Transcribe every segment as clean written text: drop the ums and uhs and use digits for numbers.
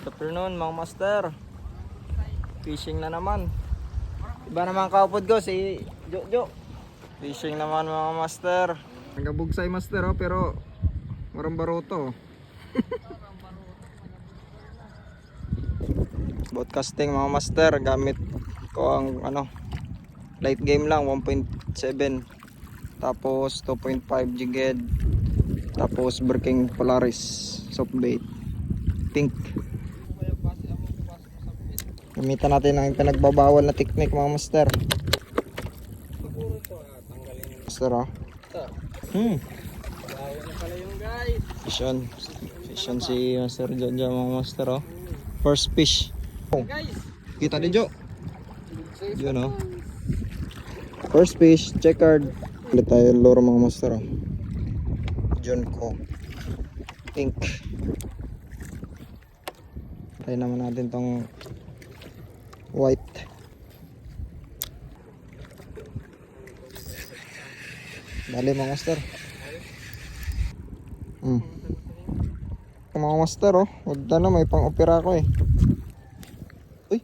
Good afternoon mga master. Fishing na naman. Iba naman kaupod ko si Jojo. Fishing naman mga master. Nagabugsay master oh, pero marang baruto. Broadcasting mga master, gamit ko ang light game lang 1.7, tapos 2.5 jighead, tapos breaking Polaris soft bait pink. Gamitan natin ang pinagbabawal na technique mga master. Master oh. Fisyon si Master Jojo mga master oh. First fish. Kita ni Jo. Yun oh. First fish, checkered. Ulit tayo lure mga master oh. John ko. Pink. Try naman natin tong white. Dali mga master. Mga master oh. Huwag na may pang-opera ko eh. Uy.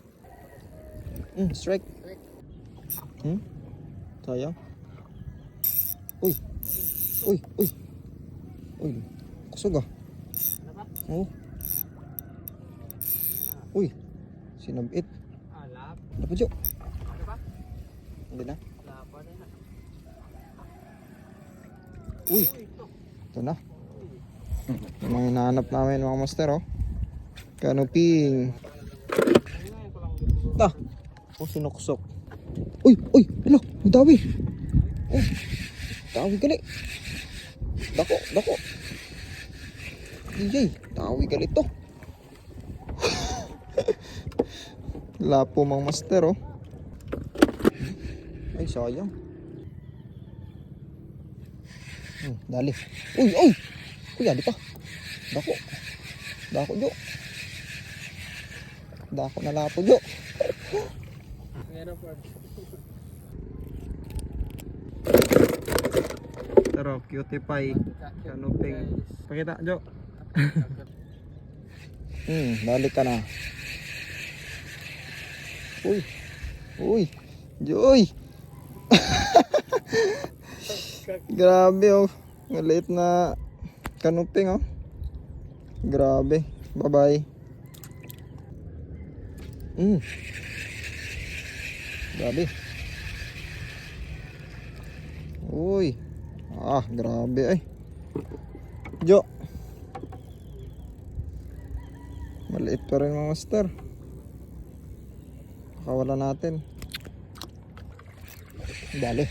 Strike. Sayang. Uy. Kusog ah. Oh. Uy. Sinabit. Apa Jo? Hindi na. Uy. Ito na. Yung mga hinahanap namin mga master oh. Canoping. Ta. Oh, sinuksok. Uy. Hello. Dawi. Oh. Dawi gali. Dako. Yay. Dawi gali to. Lapo mga master oh. Ay sayang. Dali. Uy, adi pa. Dako Jo. Dako na lapo Jo. Pero cutie pie. Canoping. Pakita Jo. Balik ka na. Uy. Joy. Grabe oh. Maliit na canoping oh. Grabe. Bye-bye. Grabe. Uy. Grabe ay. Jo. Maliit pa rin mga master. Pakawala natin. Dali.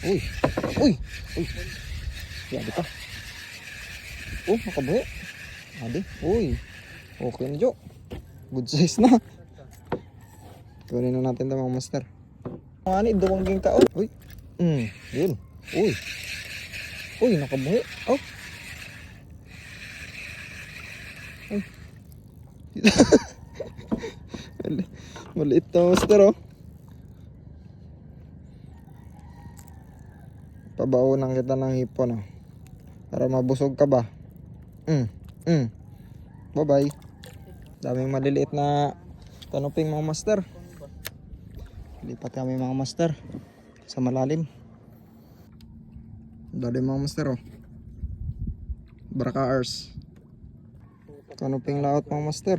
Uy. Yabi ka. Nakabuhi. Adi. Uy. Okay na Jo. Good size na. Kunin na natin ito mga master. Ani, dumangging ka. Uy. Yun. Uy, nakabuhi. Maliit na master oh. Pabaonan kita ng hipon oh. Para mabusog ka ba? Bye-bye. Daming maliliit na canoping mga master. Lipat kami mga master sa malalim. Dali mga master oh. Brakaars. Canoping laot mga master.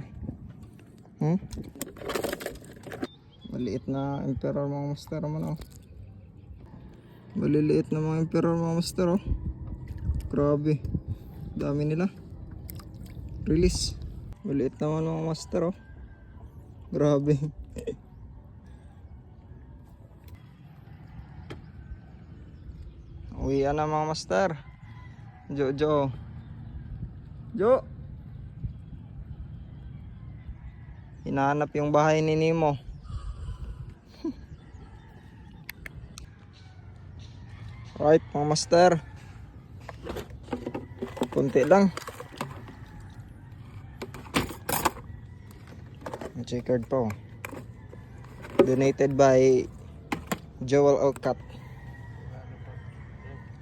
Maliit na emperor mga master naman oh. Maliliit na mga emperor mga master oh. Grabe. Dami nila. Release. Maliit naman mga master oh. Grabe. Uwian na mga master. Jo. Hinahanap yung bahay ni Nemo. Right mga master. Kunti lang. Checkered po. Donated by Joel Alcat.